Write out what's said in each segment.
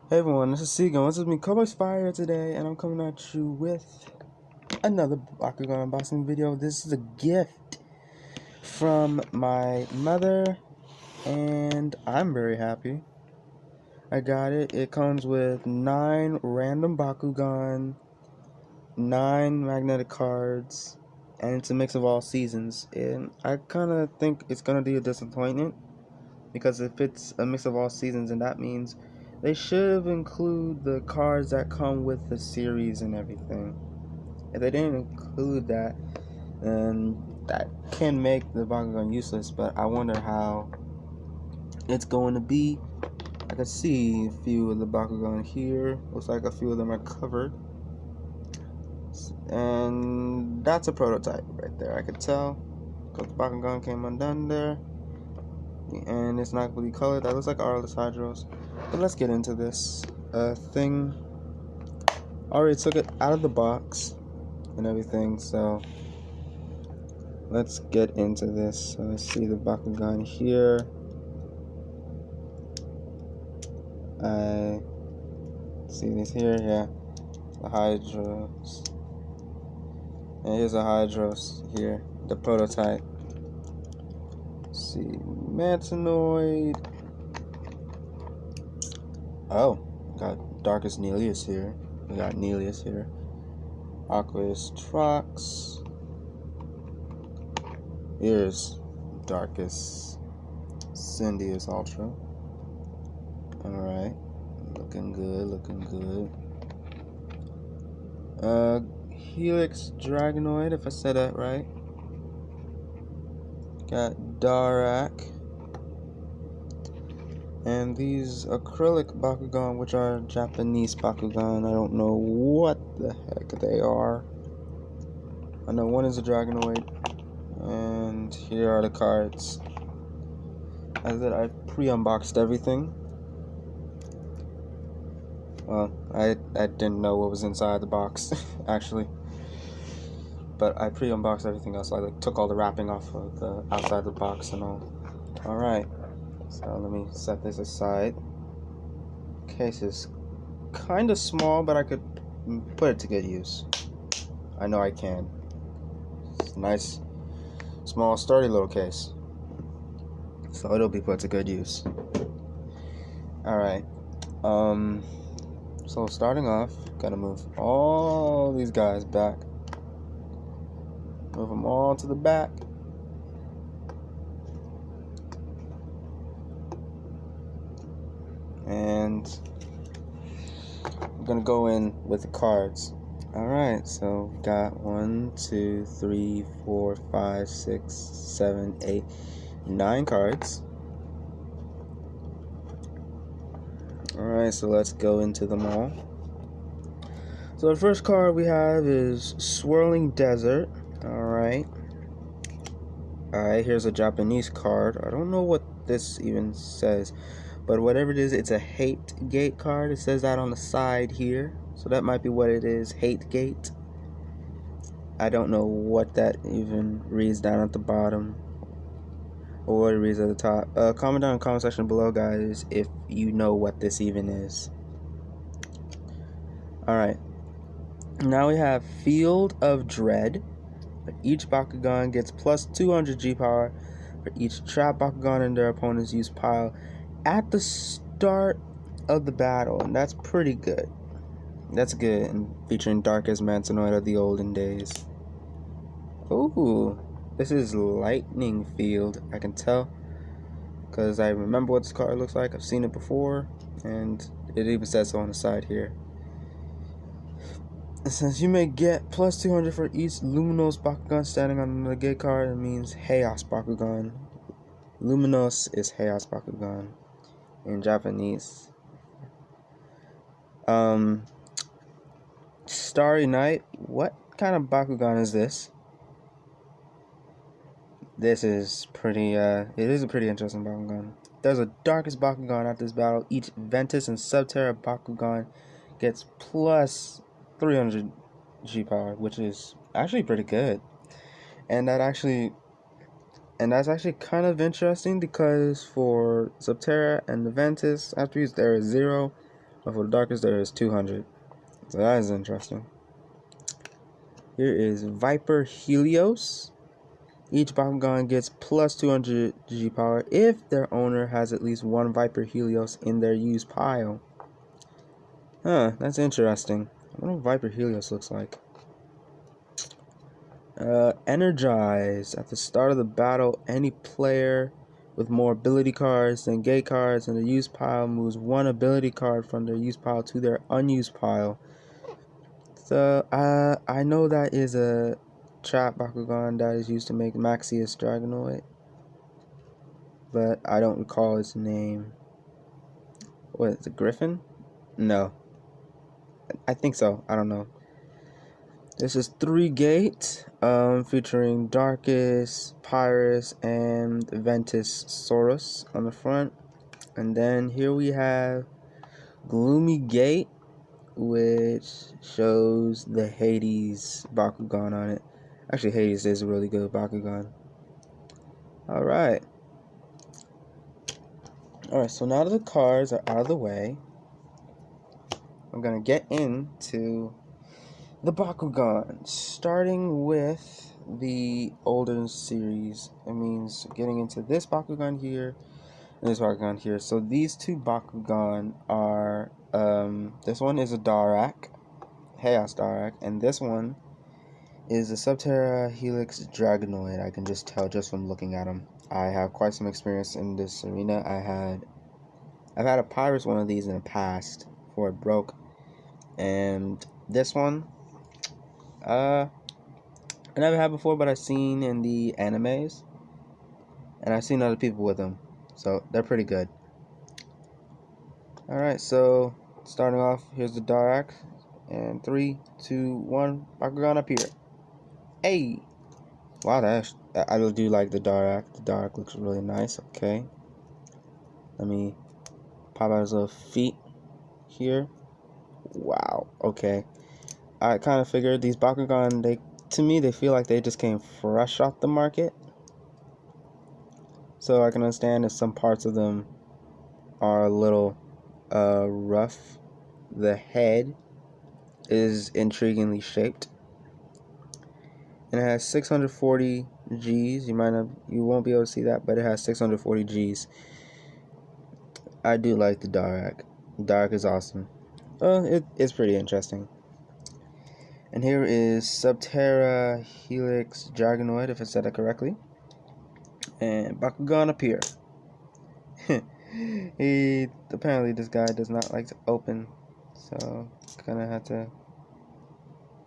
Hey everyone, this is Segan. This is me, Cowboys Fire today, and I'm coming at you with another Bakugan unboxing video. This is a gift from my mother, and I'm very happy. I got it. It comes with 9 random Bakugan, 9 magnetic cards, and it's a mix of all seasons. And I kind of think it's going to be a disappointment, because if it's a mix of all seasons, and that means they should include the cards that come with the series and everything. If they didn't include that, then that can make the Bakugan useless, but I wonder how it's going to be. I can see a few of the Bakugan here. Looks like a few of them are covered. And that's a prototype right there, I could tell, because the Bakugan came undone there. And it's not really colored. That looks like Arliss Hydros. But let's get into this thing. I already took it out of the box and everything, so let's get into this. So let's see the Bakugan here. I see this here, yeah. The Hydros. And here's a Hydros here, the prototype. Let's see, Mantanoid. Oh, got Darkest Nelius here. We got Nelius here. Aqueous Trox. Here's Darkest Cindius Ultra. Alright. Looking good, looking good. Helix Dragonoid, if I said that right. Got Darak. And these acrylic Bakugan, which are Japanese Bakugan, I don't know what the heck they are. I know one is a Dragonoid, and here are the cards. As I said, I pre-unboxed everything. Well, I didn't know what was inside the box, actually. But I pre-unboxed everything else. I took all the wrapping off of the outside of the box and all. Alright. So let me set this aside. Case is kind of small, but I could put it to good use. I know I can. It's a nice, small, sturdy little case. So it'll be put to good use. Alright. So starting off, gotta move all these guys back. Move them all to the back. And I'm gonna go in with the cards. Alright, so we got 1, 2, 3, 4, 5, 6, 7, 8, 9 cards. Alright, so let's go into them all. So the first card we have is Swirling Desert. Alright. Alright, here's a Japanese card. I don't know what this even says, but whatever it is, it's a Hate Gate card. It says that on the side here. So that might be what it is, Hate Gate. I don't know what that even reads down at the bottom, or what it reads at the top. Comment down in the comment section below, guys, if you know what this even is. Alright. Now we have Field of Dread. Each Bakugan gets plus 200 G power for each trap Bakugan in their opponent's use pile at the start of the battle, and that's pretty good. That's good, and featuring Darkest Mantanoid of the olden days. Ooh, this is Lightning Field. I can tell, because I remember what this card looks like. I've seen it before, and it even says so on the side here. It says you may get plus 200 for each Luminous Bakugan standing on the gate card. It means Chaos Bakugan. Luminous is Chaos Bakugan in Japanese. Starry Night. What kind of Bakugan is this? This is pretty, it is a pretty interesting Bakugan. There's a Darkest Bakugan at this battle. Each Ventus and Subterra Bakugan gets plus 300 G power, which is actually pretty good. And that's actually kind of interesting, because for Subterra and the Ventus, after you use there is 0, But for the darkest, there is 200. So that is interesting. Here is Viper Helios. Each Bakugan gets plus 200 G power if their owner has at least one Viper Helios in their used pile. Huh, that's interesting. I wonder what Viper Helios looks like. Energize. At the start of the battle, any player with more ability cards than gate cards in the used pile moves one ability card from their used pile to their unused pile. So, I know that is a trap Bakugan that is used to make Maxius Dragonoid, but I don't recall its name. What is it, Griffin? No. I think so. I don't know. This is 3 gate, featuring Darkus, Pyrus, and Ventus Saurus on the front. And then here we have Gloomy Gate, which shows the Hades Bakugan on it. Actually, Hades is a really good Bakugan. Alright. Alright, so now that the cards are out of the way, I'm going to get into the Bakugan, starting with the older series. It means getting into this Bakugan here and this Bakugan here. So these two Bakugan are, this one is a Darak, Chaos Darak, and this one is a Subterra Helix Dragonoid. I can just tell just from looking at them. I have quite some experience in this arena. I've had a Pyrus one of these in the past before it broke, and this one I never had before, but I've seen in the animes, and I've seen other people with them, so they're pretty good. Alright, so starting off, here's the Darak, and 3, 2, 1, Bakugan up here. Hey! Wow, I do like the Darak. The Darak looks really nice. Okay. Let me pop out his little feet here. Wow. Okay. I kind of figured these Bakugan, to me, they feel like they just came fresh off the market. So I can understand if some parts of them are a little rough. The head is intriguingly shaped, and it has 640 Gs. You won't be able to see that, but it has 640 Gs. I do like the Darak. Darak is awesome. It's pretty interesting. And here is Subterra Helix Dragonoid, if I said that correctly. And Bakugan up here. Apparently this guy does not like to open, so gonna have to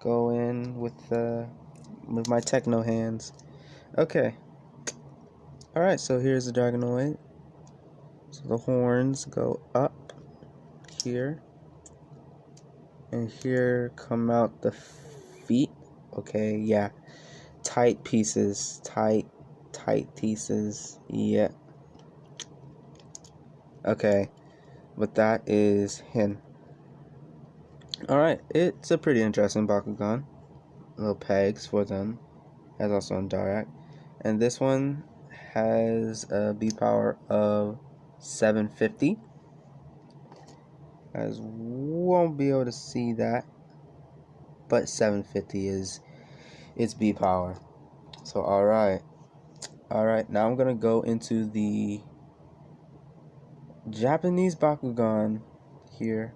go in with my techno hands. Okay. Alright, so here's the Dragonoid. So the horns go up here, and here come out the feet. Okay, yeah. Tight pieces. Tight pieces. Yeah. Okay. But that is him. Alright, it's a pretty interesting Bakugan. Little pegs for them. Has also a Darak. And this one has a B power of 750. Guys won't be able to see that, but 750 is its B power. So alright, now I'm gonna go into the Japanese Bakugan here.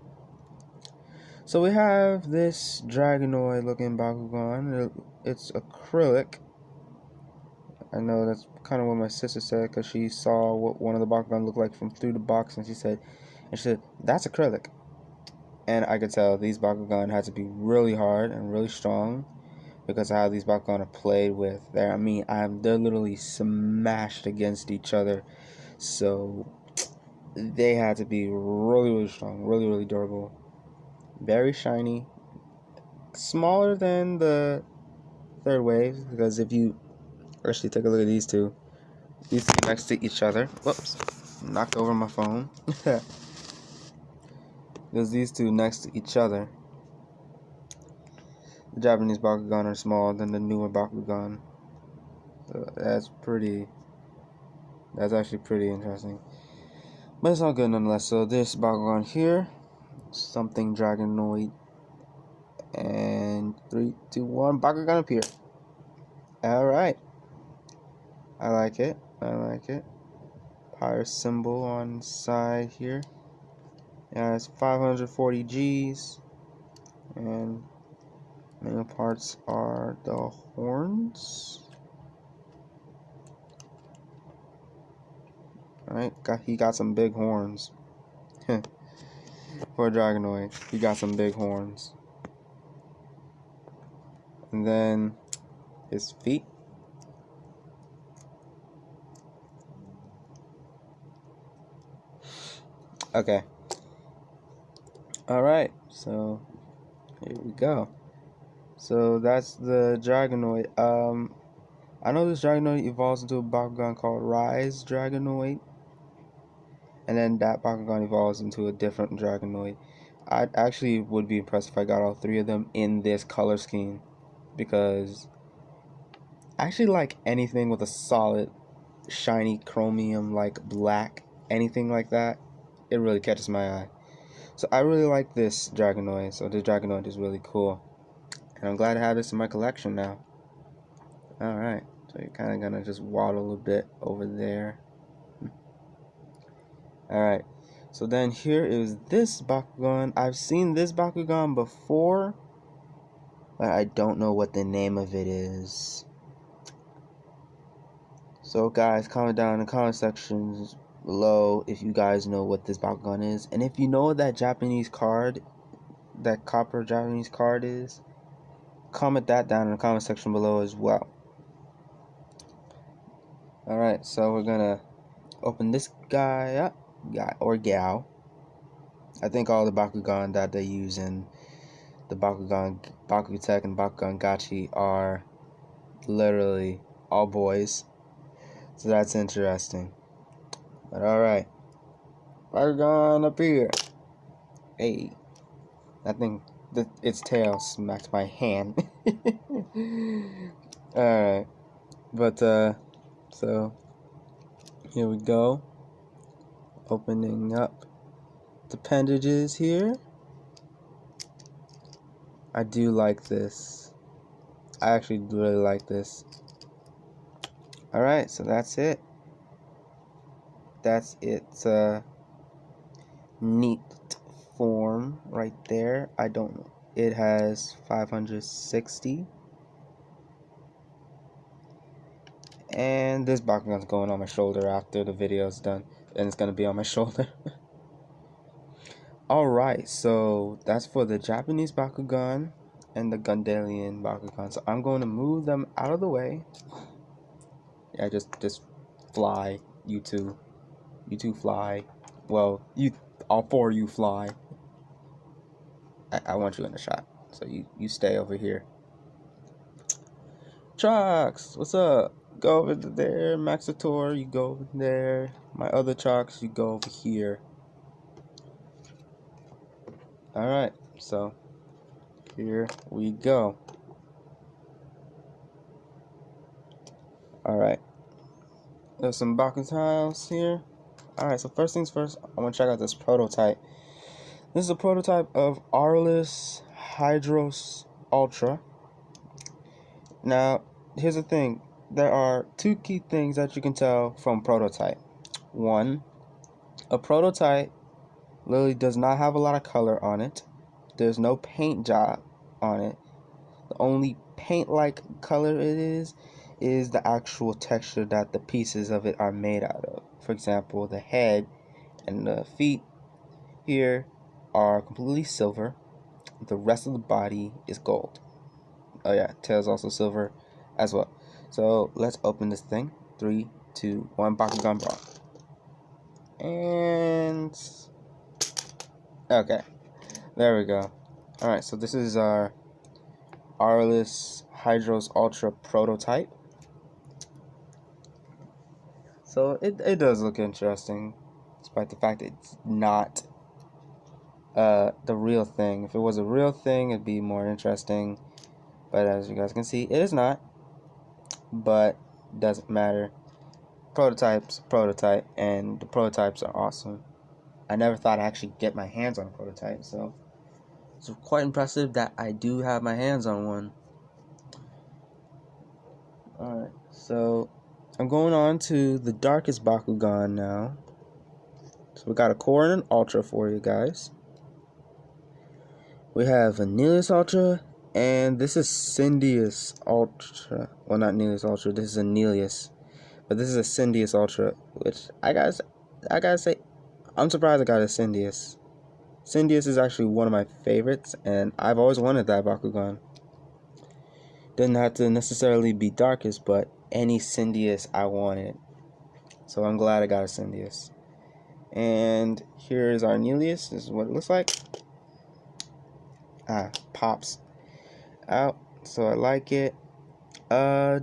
So we have this Dragonoid looking Bakugan. It's acrylic. I know that's kind of what my sister said, because she saw what one of the Bakugan looked like from through the box, and she said, that's acrylic. And I could tell these Bakugan had to be really hard and really strong, because of how these Bakugan are played with. They're literally smashed against each other. So they had to be really, really strong, really, really durable. Very shiny. Smaller than the third wave, because if you actually take a look at these two next to each other. Whoops, knocked over my phone. There's these two next to each other. The Japanese Bakugan are smaller than the newer Bakugan. So that's actually pretty interesting. But it's all good nonetheless. So this Bakugan here, something Dragonoid. And 3, 2, 1, Bakugan appear. Alright. I like it. I like it. Power symbol on the side here. Yeah, it's 540 Gs. And main parts are the horns. Alright, he got some big horns. For a Dragonoid, he got some big horns. And then his feet. Okay. Alright, so here we go. So that's the Dragonoid. I know this Dragonoid evolves into a Bakugan called Rise Dragonoid. And then that Bakugan evolves into a different Dragonoid. I actually would be impressed if I got all 3 of them in this color scheme. Because I actually like anything with a solid, shiny chromium like black. Anything like that. It really catches my eye. So I really like this Dragonoid. So this Dragonoid is really cool. And I'm glad to have this in my collection now. Alright. So you're kind of going to just waddle a bit over there. Alright. So then here is this Bakugan. I've seen this Bakugan before. But I don't know what the name of it is. So guys, comment down in the comment sections below if you guys know what this Bakugan is. And if you know what that Japanese card, that copper Japanese card is, comment that down in the comment section below as well. Alright, so we're gonna open this guy up, or gal. I think all the Bakugan that they use in the Bakutech and Bakugan Gachi are literally all boys. So that's interesting. But alright. Bakugan up here. Hey. I think its tail smacked my hand. Alright. But, so, here we go. Opening up the appendages here. I do like this. I actually really like this. Alright, so that's it. That's its neat form right there. I don't know. It has 560. And this Bakugan's going on my shoulder after the video's done. And it's going to be on my shoulder. Alright, so that's for the Japanese Bakugan and the Gundalian Bakugan. So I'm going to move them out of the way. Yeah, just fly, you two. You two fly. Well, all 4 of you fly. I want you in the shot. So you stay over here. Trox, what's up? Go over there. Maxator, you go over there. My other Trox, you go over here. Alright, so here we go. Alright. There's some Bakugan tiles here. Alright, so first things first, I want to check out this prototype. This is a prototype of Aurelus Hydros Ultra. Now, here's the thing. There are 2 key things that you can tell from prototype. 1, a prototype literally does not have a lot of color on it. There's no paint job on it. The only paint-like color it is the actual texture that the pieces of it are made out of. For example, the head and the feet here are completely silver. The rest of the body is gold. Oh yeah, tail's also silver as well. So let's open this thing. 3, 2, 1, Bakugan Brawl. And okay, there we go. Alright, so this is our Aurelus Hydros Ultra prototype. So it does look interesting, despite the fact that it's not the real thing. If it was a real thing, it'd be more interesting. But as you guys can see, it is not. But doesn't matter. Prototype, and the prototypes are awesome. I never thought I'd actually get my hands on a prototype, so it's quite impressive that I do have my hands on one. Alright, so I'm going on to the darkest Bakugan now. So we got a core and an ultra for you guys. We have a Nelius Ultra, and this is Syndius Ultra. Well, not Nelius Ultra, this is a Nelius. But this is a Syndius Ultra, which I gotta say, I'm surprised I got a Syndius. Syndius is actually one of my favorites, and I've always wanted that Bakugan. Doesn't have to necessarily be darkest, but any Syndius I wanted. So I'm glad I got a Syndius. And here's our Nelius. This is what it looks like. Pops out. So I like it. I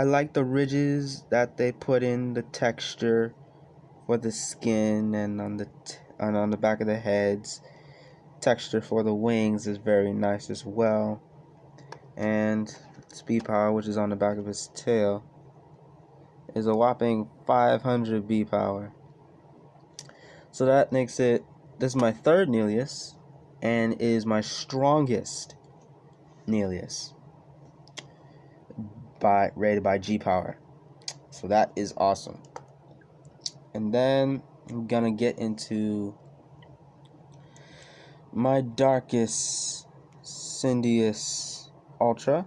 like the ridges that they put in the texture for the skin and on the back of the heads. Texture for the wings is very nice as well. And speed power, which is on the back of his tail, is a whopping 500 B power. So that makes it, this is my third Nelius, and is my strongest Nelius, rated by G power. So that is awesome. And then I'm gonna get into my darkest Syndius Ultra.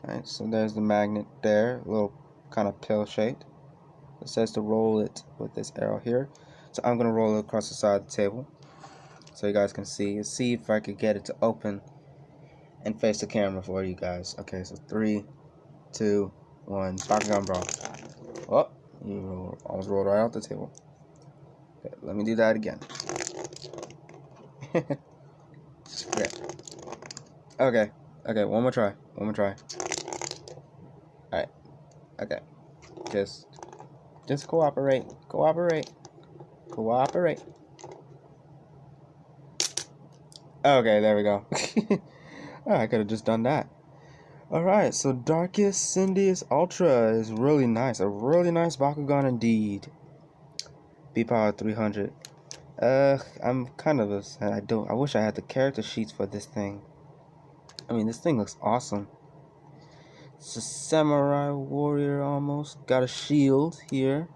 Alright, so there's the magnet there, a little kind of pill shaped. It says to roll it with this arrow here. So I'm gonna roll it across the side of the table so you guys can see. See if I could get it to open and face the camera for you guys. Okay, so 3, 2, 1, Bakugan Brawl. Oh, you almost rolled right off the table. Okay, let me do that again. Okay, one more try. Alright, okay. Just cooperate. Okay, there we go. I could have just done that. Alright, so Darkest Syndius Ultra is really nice. A really nice Bakugan indeed. B power 300. I'm kind of I wish I had the character sheets for this thing. I mean, this thing looks awesome. It's a samurai warrior almost. Got a shield here.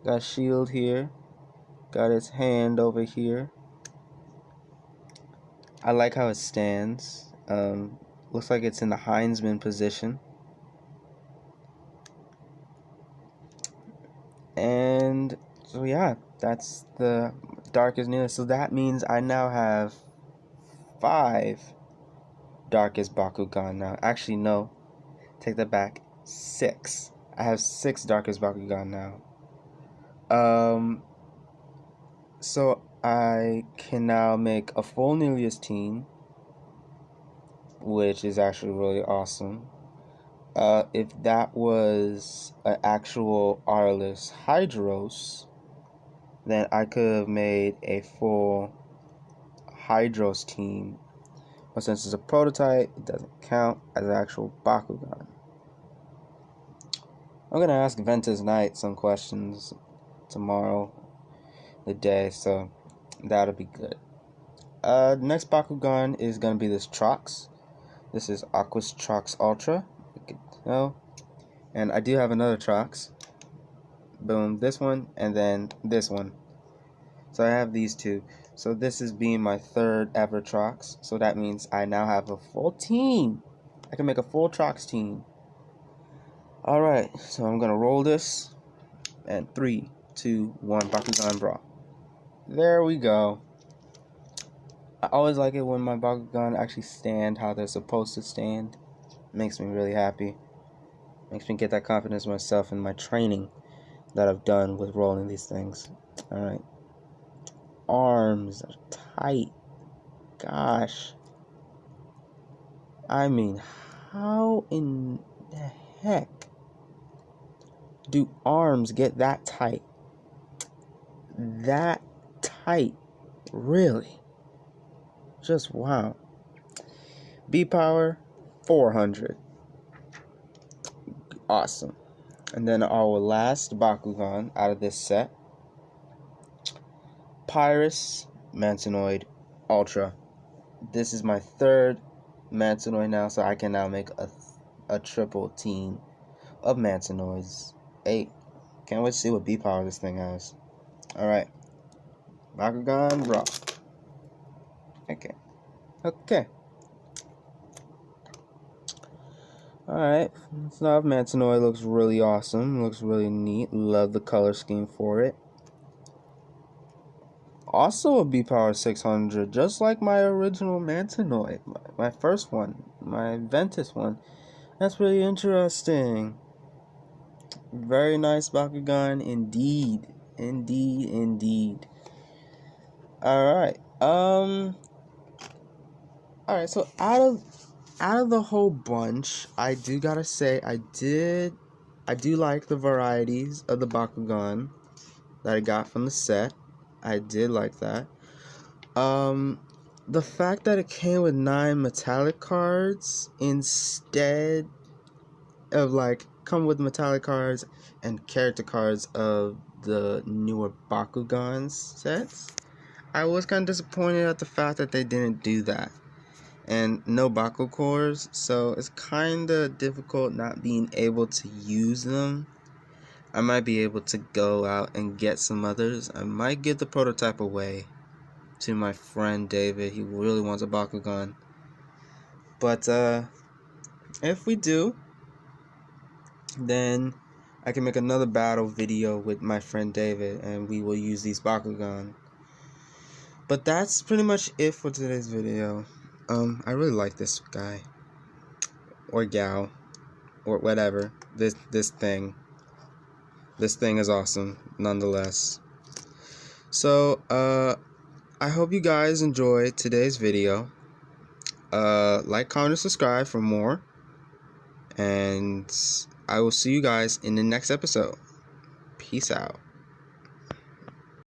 Got its hand over here. I like how it stands. Looks like it's in the Heinzman position. And so yeah, that's the darkest Nelius. So that means I now have 5 darkest Bakugan now. Actually, no. Take that back. 6. I have 6 darkest Bakugan now. So I can now make a full Nelius team, which is actually really awesome. If that was an actual Arliss Hydros, then I could have made a full Hydros team. But since it's a prototype, it doesn't count as an actual Bakugan. I'm gonna ask Ventus Knight some questions tomorrow, the day, so that'll be good. Next Bakugan is gonna be this Trox. This is Aquas Trox Ultra. You can tell. And I do have another Trox. Boom, this one, and then this one. So I have these two. So this is being my 3rd ever Trox. So that means I now have a full team. I can make a full Trox team. Alright, so I'm gonna roll this. And 3, 2, 1, Bakugan Brawl. There we go. I always like it when my Bakugan actually stand how they're supposed to stand. Makes me really happy. Makes me get that confidence in myself and my training that I've done with rolling these things. Alright. Arms are tight. Gosh. I mean, how in the heck do arms get that tight? That tight. Really? Just wow. B power 400. Awesome. And then our last Bakugan out of this set Pyrus Mantinoid Ultra. This is my third Mantinoid now, so I can now make a triple team of Mantinoids. 8. Can't wait to see what B power this thing has. Alright. Bakugan Raw. Okay. Alright. So Mantinoid looks really awesome. Looks really neat. Love the color scheme for it. Also a B power 600, just like my original Mantinoid. My first one. My Ventus one. That's really interesting. Very nice Bakugan indeed. Indeed. Alright. Alright, so out of the whole bunch, I do gotta say I do like the varieties of the Bakugan that I got from the set. I did like that. The fact that it came with 9 metallic cards instead of come with metallic cards and character cards of the newer Bakugan sets, I was kind of disappointed at the fact that they didn't do that. And no Bakucores, so it's kind of difficult not being able to use them. I might be able to go out and get some others. I might give the prototype away to my friend David. He really wants a Bakugan. But if we do, then I can make another battle video with my friend David, and we will use these Bakugan. But that's pretty much it for today's video. I really like this guy, or gal, or whatever. This thing is awesome nonetheless. So I hope you guys enjoyed today's video. Like, comment, and subscribe for more, and I will see you guys in the next episode. Peace out.